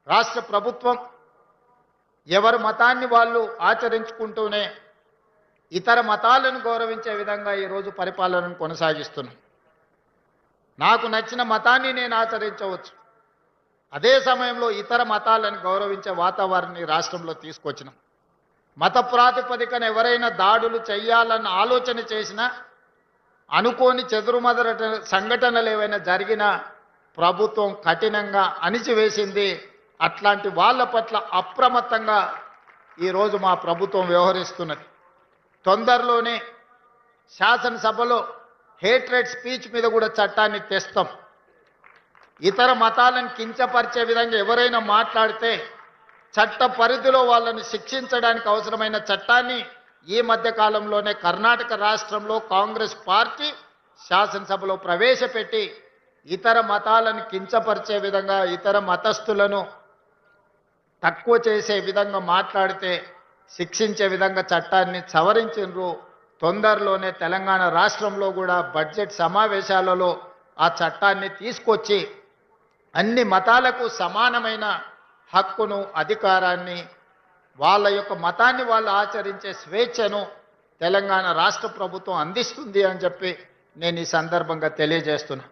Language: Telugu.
రాష్ట్ర ప్రభుత్వం ఎవరి మతాన్ని వాళ్ళు ఆచరించుకుంటూనే ఇతర మతాలను గౌరవించే విధంగా ఈరోజు పరిపాలనను కొనసాగిస్తున్నాం. నాకు నచ్చిన మతాన్ని నేను ఆచరించవచ్చు, అదే సమయంలో ఇతర మతాలను గౌరవించే వాతావరణాన్ని రాష్ట్రంలో తీసుకొచ్చినాం. మత ప్రాతిపదికన ఎవరైనా దాడులు చేయాలన్న ఆలోచన చేసినా, అనుకోని చెదురుమదురు సంఘటనలు ఏవైనా జరిగినా ప్రభుత్వం కఠినంగా అణిచివేసింది. అట్లాంటి వాళ్ళ పట్ల అప్రమత్తంగా ఈరోజు మా ప్రభుత్వం వ్యవహరిస్తున్నది. తొందరలోనే శాసనసభలో హేట్రెడ్ స్పీచ్ మీద కూడా చట్టాన్ని తెస్తాం. ఇతర మతాలను కించపరిచే విధంగా ఎవరైనా మాట్లాడితే చట్ట పరిధిలో వాళ్ళని శిక్షించడానికి అవసరమైన చట్టాన్ని ఈ మధ్య కాలంలోనే కర్ణాటక రాష్ట్రంలో కాంగ్రెస్ పార్టీ శాసనసభలో ప్రవేశపెట్టి ఇతర మతాలను కించపరిచే విధంగా, ఇతర మతస్థులను తక్కువ చేసే విధంగా మాట్లాడితే శిక్షించే విధంగా చట్టాన్ని సవరించారు. తొందరలోనే తెలంగాణ రాష్ట్రంలో కూడా బడ్జెట్ సమావేశాలలో ఆ చట్టాన్ని తీసుకొచ్చి అన్ని మతాలకు సమానమైన హక్కును, అధికారాన్ని, వాళ్ళ యొక్క మతాన్ని వాళ్ళు ఆచరించే స్వేచ్ఛను తెలంగాణ రాష్ట్ర ప్రభుత్వం అందిస్తుంది అని చెప్పి నేను ఈ సందర్భంగా తెలియజేస్తున్నా.